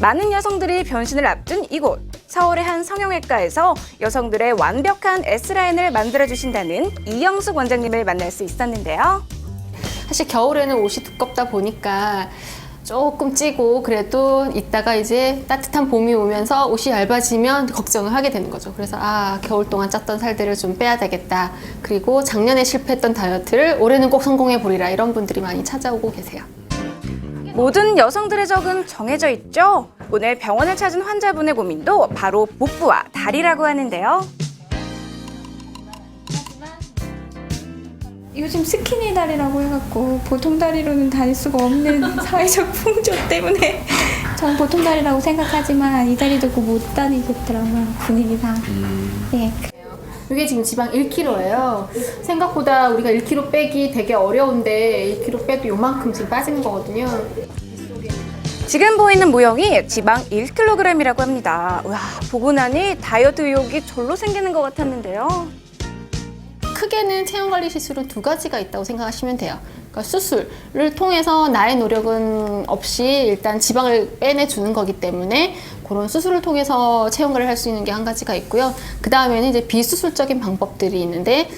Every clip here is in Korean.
많은 여성들이 변신을 앞둔 이곳, 서울의 한 성형외과에서 여성들의 완벽한 S라인을 만들어주신다는 이영숙 원장님을 만날 수 있었는데요. 사실 겨울에는 옷이 두껍다 보니까 조금 찌고 그래도 이따가 이제 따뜻한 봄이 오면서 옷이 얇아지면 걱정을 하게 되는 거죠. 그래서 겨울 동안 쪘던 살들을 좀 빼야 되겠다. 그리고 작년에 실패했던 다이어트를 올해는 꼭 성공해 보리라, 이런 분들이 많이 찾아오고 계세요. 모든 여성들의 적은 정해져 있죠? 오늘 병원을 찾은 환자분의 고민도 바로 복부와 다리라고 하는데요. 요즘 스키니 다리라고 해갖고 보통 다리로는 다닐 수가 없는 사회적 풍조 때문에 전 보통 다리라고 생각하지만 이 다리 듣고 못 다니겠더라고요, 분위기상. 네. 이게 지금 지방 1kg예요. 생각보다 우리가 1kg 빼기 되게 어려운데 1kg 빼도 요만큼 지금 빠지는 거거든요. 지금 보이는 모형이 지방 1kg이라고 합니다. 와, 보고 나니 다이어트 의욕이 절로 생기는 것 같았는데요. 크게는 체형관리 시술은 두 가지가 있다고 생각하시면 돼요. 그러니까 수술을 통해서 나의 노력은 없이 일단 지방을 빼내주는 거기 때문에 그런 수술을 통해서 체형관리를 할 수 있는 게 한 가지가 있고요. 그 다음에는 이제 비수술적인 방법들이 있는데,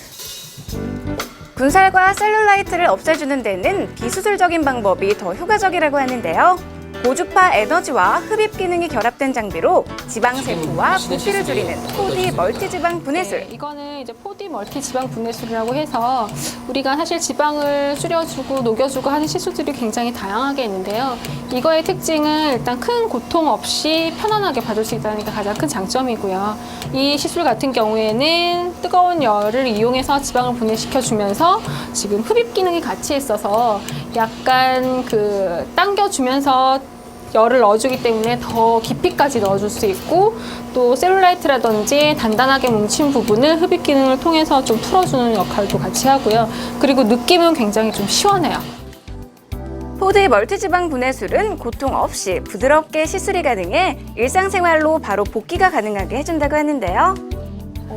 군살과 셀룰라이트를 없애주는 데는 비수술적인 방법이 더 효과적이라고 하는데요. 고주파 에너지와 흡입 기능이 결합된 장비로 지방 세포와 부피를 줄이는 4D 멀티지방 분해술. 네, 이거는 이제 4D 멀티 지방 분해술이라고 해서 우리가 사실 지방을 줄여주고 녹여주고 하는 시술들이 굉장히 다양하게 있는데요. 이거의 특징은 일단 큰 고통 없이 편안하게 받을 수 있다는 게 가장 큰 장점이고요. 이 시술 같은 경우에는 뜨거운 열을 이용해서 지방을 분해시켜주면서 지금 흡입 기능이 같이 있어서 약간 당겨주면서 열을 넣어주기 때문에 더 깊이까지 넣어줄 수 있고, 또 셀룰라이트라든지 단단하게 뭉친 부분을 흡입 기능을 통해서 좀 풀어주는 역할도 같이 하고요. 그리고 느낌은 굉장히 좀 시원해요. 4D 멀티지방 분해술은 고통 없이 부드럽게 시술이 가능해 일상생활로 바로 복귀가 가능하게 해준다고 하는데요.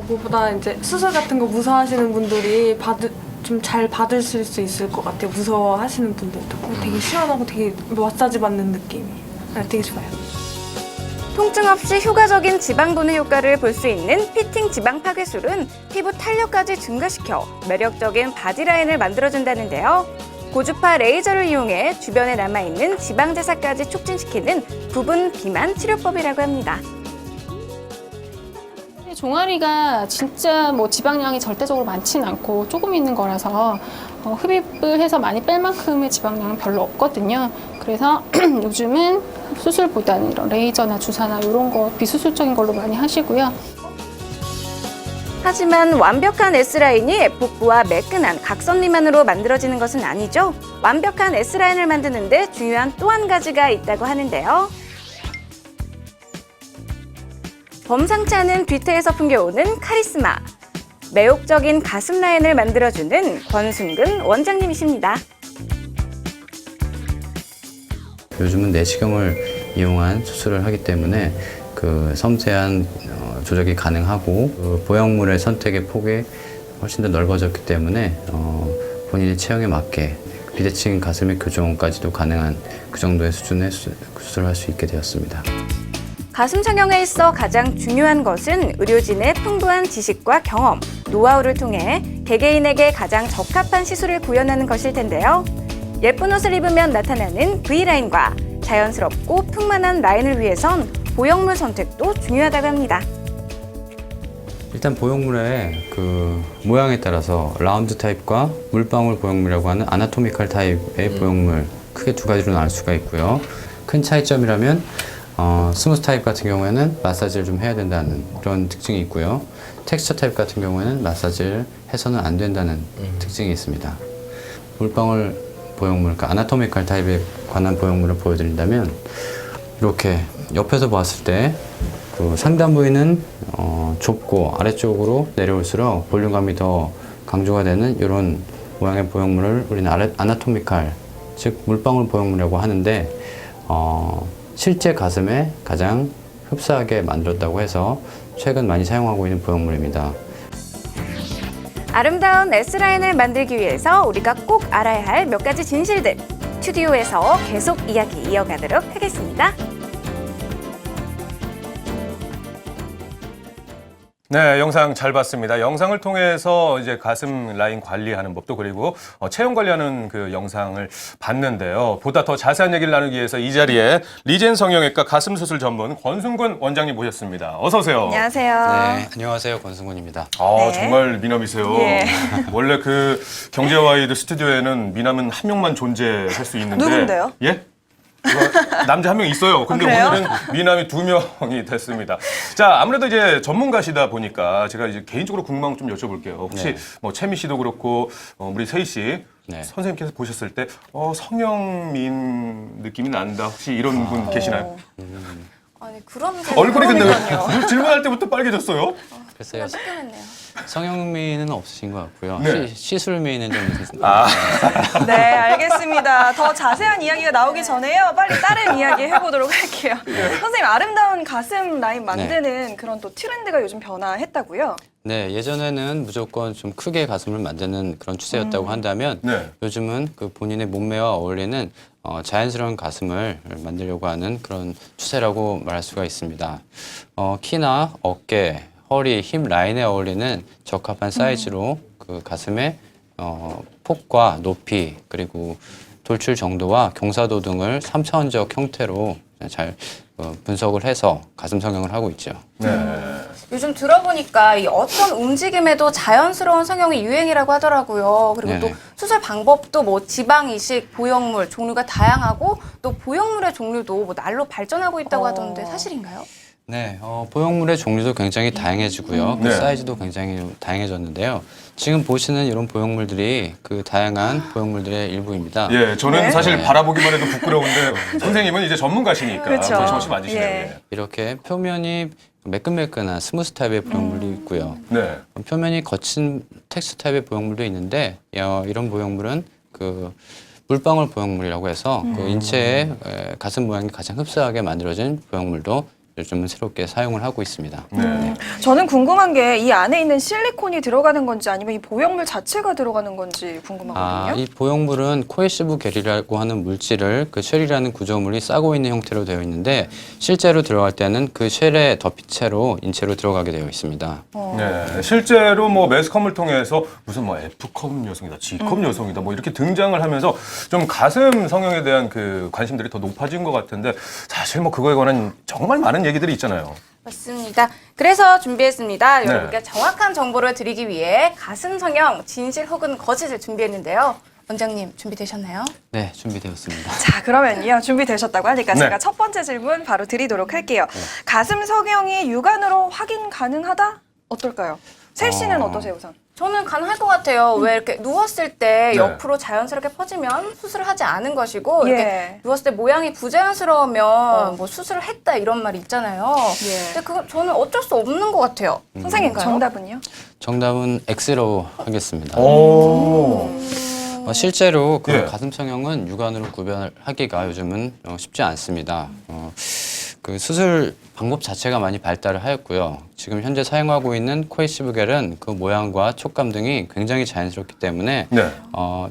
무엇보다 이제 수술 같은 거 무서워하시는 분들이 좀 잘 받으실 수 있을 것 같아요. 무서워하시는 분들도. 되게 시원하고 되게 마사지 받는 느낌이 되게 좋아요. 통증 없이 효과적인 지방 분해 효과를 볼 수 있는 피팅 지방 파괴술은 피부 탄력까지 증가시켜 매력적인 바디라인을 만들어준다는데요. 고주파 레이저를 이용해 주변에 남아있는 지방 대사까지 촉진시키는 부분 비만 치료법이라고 합니다. 종아리가 진짜 지방량이 절대적으로 많지는 않고 조금 있는 거라서 흡입을 해서 많이 뺄 만큼의 지방량은 별로 없거든요. 그래서 요즘은 수술보다는 이런 레이저나 주사나 이런 거 비수술적인 걸로 많이 하시고요. 하지만 완벽한 S라인이 복부와 매끈한 각선 미만으로 만들어지는 것은 아니죠. 완벽한 S라인을 만드는 데 중요한 또 한 가지가 있다고 하는데요. 범상치 않은 뒤태에서 풍겨오는 카리스마. 매혹적인 가슴 라인을 만들어주는 권순근 원장님이십니다. 요즘은 내시경을 이용한 수술을 하기 때문에 섬세한 조작이 가능하고 보형물의 선택의 폭이 훨씬 더 넓어졌기 때문에 본인의 체형에 맞게 비대칭 가슴의 교정까지도 가능한 그 정도의 수준의 수술을 할 수 있게 되었습니다. 가슴 성형에 있어 가장 중요한 것은 의료진의 풍부한 지식과 경험, 노하우를 통해 개개인에게 가장 적합한 시술을 구현하는 것일 텐데요. 예쁜 옷을 입으면 나타나는 V라인과 자연스럽고 풍만한 라인을 위해선 보형물 선택도 중요하다고 합니다. 일단 보형물의 모양에 따라서 라운드 타입과 물방울 보형물이라고 하는 아나토미컬 타입의 보형물, 크게 두 가지로 나눌 수가 있고요. 큰 차이점이라면 스무스 타입 같은 경우에는 마사지를 좀 해야 된다는 그런 특징이 있고요. 텍스처 타입 같은 경우에는 마사지를 해서는 안 된다는 특징이 있습니다. 물방울 보형물, 그러니까 아나토미컬 타입에 관한 보형물을 보여드린다면 이렇게 옆에서 봤을 때 상단 부위는 좁고 아래쪽으로 내려올수록 볼륨감이 더 강조가 되는 이런 모양의 보형물을 우리는 아나토미컬, 즉 물방울 보형물이라고 하는데 실제 가슴에 가장 흡사하게 만들었다고 해서 최근 많이 사용하고 있는 보형물입니다. 아름다운 S라인을 만들기 위해서 우리가 꼭 알아야 할 몇 가지 진실들, 스튜디오에서 계속 이야기 이어가도록 하겠습니다. 네, 영상 잘 봤습니다. 영상을 통해서 이제 가슴 라인 관리하는 법도 그리고 체형 관리하는 그 영상을 봤는데요. 보다 더 자세한 얘기를 나누기 위해서 이 자리에 리젠 성형외과 가슴 수술 전문 권순권 원장님 모셨습니다. 어서 오세요. 안녕하세요. 네, 안녕하세요. 권승곤입니다. 아, 정말 미남이세요. 예. 원래 그 경제와이드 스튜디오에는 미남은 한 명만 존재할 수 있는데. 누군데요? 예? 남자 한 명 있어요. 근데 그래요? 오늘은 미남이 2명이 됐습니다. 자, 아무래도 이제 전문가시다 보니까 제가 이제 개인적으로 궁금한 거 좀 여쭤볼게요. 혹시 네. 뭐 채미 씨도 그렇고 우리 세희 씨 네. 선생님께서 보셨을 때 성형민 느낌이 난다. 혹시 이런 분 계시나요? 아니 그런 얼굴이 근데 왜 질문할 때부터 빨개졌어요? 글쎄요. 시끄럽네요. 성형미는 없으신 것 같고요. 네. 시술미는 좀 있으신데. 네, 알겠습니다. 더 자세한 이야기가 나오기 전에요. 빨리 다른 이야기 해보도록 할게요. 선생님, 아름다운 가슴 라인 만드는 그런 또 트렌드가 요즘 변화했다고요? 네, 예전에는 무조건 좀 크게 가슴을 만드는 그런 추세였다고 한다면 네. 요즘은 그 본인의 몸매와 어울리는 자연스러운 가슴을 만들려고 하는 그런 추세라고 말할 수가 있습니다. 키나 어깨, 허리, 힙 라인에 어울리는 적합한 사이즈로 그 가슴의 폭과 높이 그리고 돌출 정도와 경사도 등을 3차원적 형태로 잘 분석을 해서 가슴 성형을 하고 있죠. 네. 요즘 들어보니까 이 어떤 움직임에도 자연스러운 성형이 유행이라고 하더라고요. 그리고 네네. 또 수술 방법도 뭐 지방 이식, 보형물 종류가 다양하고 또 보형물의 종류도 뭐 날로 발전하고 있다고 하던데 사실인가요? 네, 보형물의 종류도 굉장히 다양해지고요. 그 네. 사이즈도 굉장히 다양해졌는데요. 지금 보시는 이런 보형물들이 그 다양한 보형물들의 일부입니다. 예, 저는 네. 사실 네. 바라보기만 해도 부끄러운데 선생님은 이제 전문가시니까 그렇죠. 조심없이 봐주시네요. 예. 예. 이렇게 표면이 매끈매끈한 스무스 타입의 보형물이 있고요. 네. 표면이 거친 텍스처 타입의 보형물도 있는데 이런 보형물은 그 물방울 보형물이라고 해서 그 인체의 가슴 모양이 가장 흡사하게 만들어진 보형물도 요즘은 새롭게 사용을 하고 있습니다. 네. 저는 궁금한 게 이 안에 있는 실리콘이 들어가는 건지 아니면 이 보형물 자체가 들어가는 건지 궁금하거든요. 이 보형물은 코에시브 겔이라고 하는 물질을 그 쉘이라는 구조물이 싸고 있는 형태로 되어 있는데 실제로 들어갈 때는 그 쉘의 덮이채로 인체로 들어가게 되어 있습니다. 네. 실제로 뭐 매스컴을 통해서 무슨 뭐 F컵 여성이다, G컵 여성이다 뭐 이렇게 등장을 하면서 좀 가슴 성형에 대한 그 관심들이 더 높아진 것 같은데 사실 뭐 그거에 관한 정말 많은 얘기들이 있잖아요. 맞습니다. 그래서 준비했습니다. 네. 여러분께 정확한 정보를 드리기 위해 가슴 성형 진실 혹은 거짓을 준비했는데요. 원장님 준비되셨나요? 네, 준비되었습니다. 자, 그러면요. 준비되셨다고 하니까 네. 제가 첫 번째 질문 바로 드리도록 할게요. 가슴 성형이 육안으로 확인 가능하다? 어떨까요? 셀 씨는 어떠세요, 우선? 저는 가능할 것 같아요. 왜 이렇게 누웠을 때 네. 옆으로 자연스럽게 퍼지면 수술을 하지 않은 것이고 이렇게 예. 누웠을 때 모양이 부자연스러우면 뭐 수술을 했다 이런 말이 있잖아요. 예. 근데 그건 저는 어쩔 수 없는 것 같아요. 선생님, 그런가요? 정답은요? 정답은 X로 하겠습니다. 오. 실제로 그 예. 가슴 성형은 육안으로 구별하기가 요즘은 쉽지 않습니다. 그 수술 방법 자체가 많이 발달을 하였고요. 지금 현재 사용하고 있는 코에시브 겔은 그 모양과 촉감 등이 굉장히 자연스럽기 때문에 네.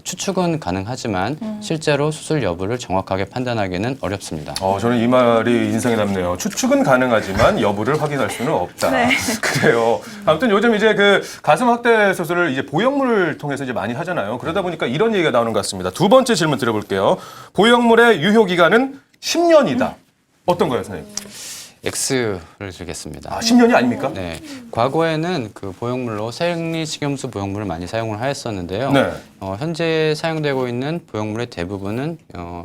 추측은 가능하지만 실제로 수술 여부를 정확하게 판단하기는 어렵습니다. 저는 이 말이 인상이 남네요. 추측은 가능하지만 여부를 확인할 수는 없다. 그래요. 아무튼 요즘 이제 그 가슴 확대 수술을 이제 보형물을 통해서 이제 많이 하잖아요. 그러다 보니까 이런 얘기가 나오는 것 같습니다. 두 번째 질문 드려볼게요. 보형물의 유효 기간은 10년이다. 어떤가요, 선생님? X를 드리겠습니다. 10년이 아닙니까? 네, 과거에는 그 보형물로 생리식염수 보형물을 많이 사용을 하였었는데요. 네. 현재 사용되고 있는 보형물의 대부분은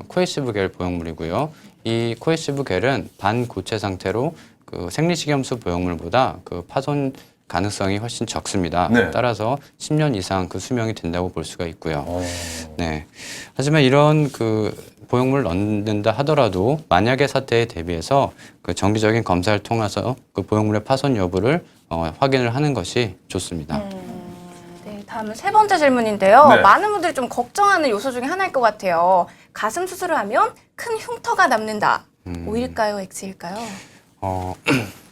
코에시브 겔 보형물이고요. 이 코에시브 겔은 반고체 상태로 그 생리식염수 보형물보다 그 파손 가능성이 훨씬 적습니다. 네. 따라서 10년 이상 그 수명이 된다고 볼 수가 있고요. 네. 하지만 이런 그 보형물을 넣는다 하더라도 만약의 사태에 대비해서 그 정기적인 검사를 통해서 그 보형물의 파손 여부를 확인을 하는 것이 좋습니다. 네, 다음은 세 번째 질문인데요. 네. 많은 분들이 좀 걱정하는 요소 중에 하나일 것 같아요. 가슴 수술을 하면 큰 흉터가 남는다. O일까요? X일까요?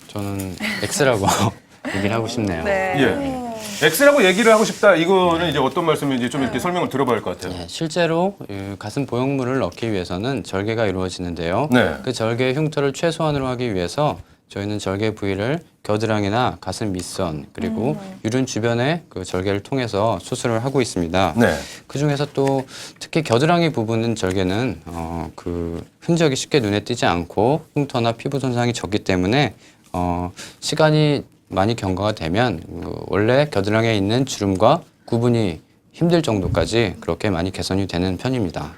저는 X라고 얘기를 하고 싶네요. 예. X라고 얘기를 하고 싶다. 이거는 이제 어떤 말씀인지 좀 이렇게 설명을 들어봐야 할 것 같아요. 네, 실제로 이 가슴 보형물을 넣기 위해서는 절개가 이루어지는데요. 네. 그 절개의 흉터를 최소한으로 하기 위해서 저희는 절개 부위를 겨드랑이나 가슴 밑선 그리고 유륜 주변의 그 절개를 통해서 수술을 하고 있습니다. 네. 그 중에서 또 특히 겨드랑이 부분 절개는 그 흔적이 쉽게 눈에 띄지 않고 흉터나 피부 손상이 적기 때문에 시간이 많이 경과가 되면 원래 겨드랑이에 있는 주름과 구분이 힘들 정도까지 그렇게 많이 개선이 되는 편입니다.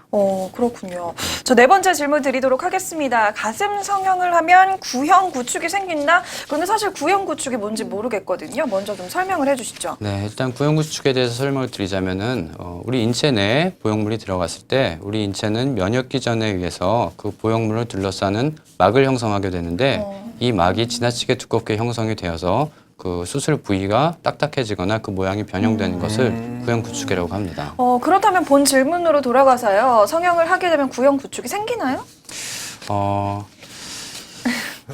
그렇군요. 저 네 번째 질문 드리도록 하겠습니다. 가슴 성형을 하면 구형 구축이 생긴다? 그런데 사실 구형 구축이 뭔지 모르겠거든요. 먼저 좀 설명을 해주시죠. 네, 일단 구형 구축에 대해서 설명을 드리자면은 우리 인체 내에 보형물이 들어갔을 때 우리 인체는 면역 기전에 의해서 그 보형물을 둘러싸는 막을 형성하게 되는데 이 막이 지나치게 두껍게 형성이 되어서 그 수술 부위가 딱딱해지거나 그 모양이 변형되는 것을 구형 구축이라고 합니다. 그렇다면 본 질문으로 돌아가서요. 성형을 하게 되면 구형 구축이 생기나요?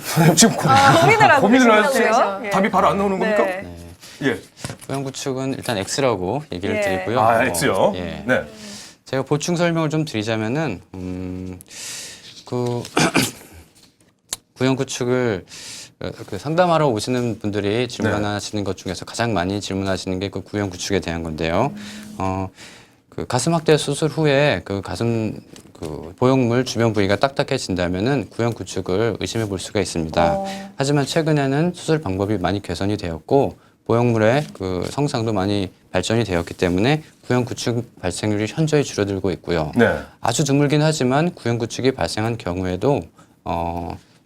선생님 지금 고민을 하세요? 예. 답이 바로 안 나오는 겁니까? 네. 예. 구형 구축은 일단 X라고 얘기를 예. 드리고요. X요? 예. 네. 제가 보충 설명을 좀 드리자면은 그 구형 구축을 그 상담하러 오시는 분들이 질문하시는 것 중에서 가장 많이 질문하시는 게 그 구형 구축에 대한 건데요. 그 가슴 확대 수술 후에 그 가슴 그 보형물 주변 부위가 딱딱해진다면은 구형 구축을 의심해 볼 수가 있습니다. 하지만 최근에는 수술 방법이 많이 개선이 되었고 보형물의 그 성상도 많이 발전이 되었기 때문에 구형 구축 발생률이 현저히 줄어들고 있고요. 네. 아주 드물긴 하지만 구형 구축이 발생한 경우에도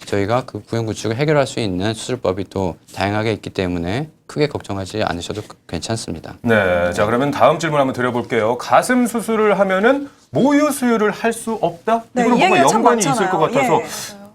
저희가 그 구형 구축을 해결할 수 있는 수술법이 또 다양하게 있기 때문에 크게 걱정하지 않으셔도 괜찮습니다. 네. 자, 그러면 다음 질문 한번 드려볼게요. 가슴 수술을 하면은 모유 수유를 할 수 없다? 네, 이거는 이 뭔가 얘기가 참 연관이 있을 것 많잖아요. 같아서 예.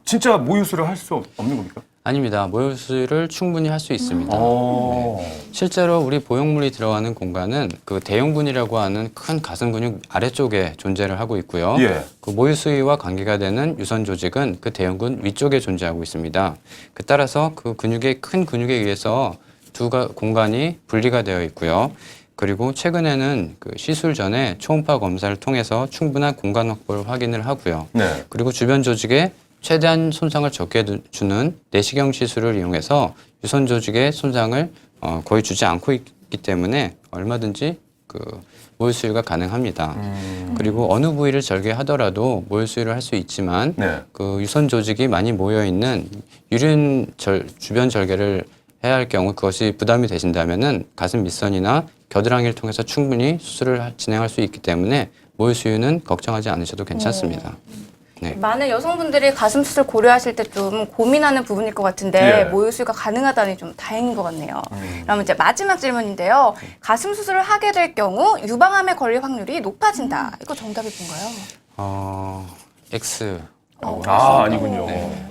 진짜 모유 수유를 할 수 없는 겁니까? 아닙니다. 모유 수술을 충분히 할 수 있습니다. 오. 실제로 우리 보형물이 들어가는 공간은 그 대흉근이라고 하는 큰 가슴 근육 아래쪽에 존재를 하고 있고요. 예. 그 모유 수위와 관계가 되는 유선 조직은 그 대흉근 위쪽에 존재하고 있습니다. 그 따라서 그 근육의 큰 근육에 의해서 두 공간이 분리가 되어 있고요. 그리고 최근에는 그 시술 전에 초음파 검사를 통해서 충분한 공간 확보를 확인을 하고요. 네. 그리고 주변 조직에 최대한 손상을 적게 주는 내시경 시술을 이용해서 유선 조직의 손상을 거의 주지 않고 있기 때문에 얼마든지 그 모유 수유가 가능합니다. 그리고 어느 부위를 절개하더라도 모유 수유를 할 수 있지만 네. 그 유선 조직이 많이 모여 있는 유륜 주변 절개를 해야 할 경우 그것이 부담이 되신다면은 가슴 밑선이나 겨드랑이를 통해서 충분히 수술을 진행할 수 있기 때문에 모유 수유는 걱정하지 않으셔도 괜찮습니다. 네. 많은 여성분들이 가슴 수술 고려하실 때 좀 고민하는 부분일 것 같은데 예. 모유 수유가 가능하다니 좀 다행인 것 같네요. 그러면 이제 마지막 질문인데요. 가슴 수술을 하게 될 경우 유방암에 걸릴 확률이 높아진다. 이거 정답이 뭔가요? X. 아니군요. 네.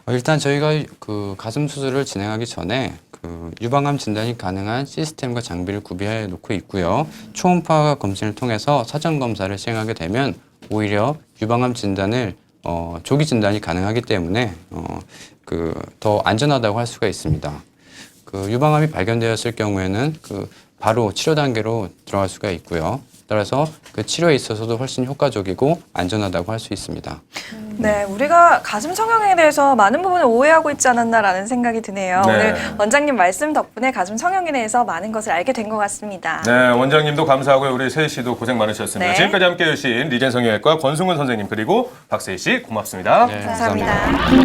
일단 저희가 그 가슴 수술을 진행하기 전에 그 유방암 진단이 가능한 시스템과 장비를 구비해 놓고 있고요. 초음파 검진을 통해서 사전 검사를 시행하게 되면 오히려 유방암 진단을 조기 진단이 가능하기 때문에 그 더 안전하다고 할 수가 있습니다. 그 유방암이 발견되었을 경우에는 그 바로 치료 단계로 들어갈 수가 있고요. 따라서 그 치료에 있어서도 훨씬 효과적이고 안전하다고 할 수 있습니다. 네, 우리가 가슴 성형에 대해서 많은 부분을 오해하고 있지 않았나라는 생각이 드네요. 네. 오늘 원장님 말씀 덕분에 가슴 성형에 대해서 많은 것을 알게 된 것 같습니다. 네, 원장님도 감사하고요. 우리 세희 씨도 고생 많으셨습니다. 네. 지금까지 함께해 주신 리젠 성형외과 권승훈 선생님 그리고 박세희 씨 고맙습니다. 네, 감사합니다.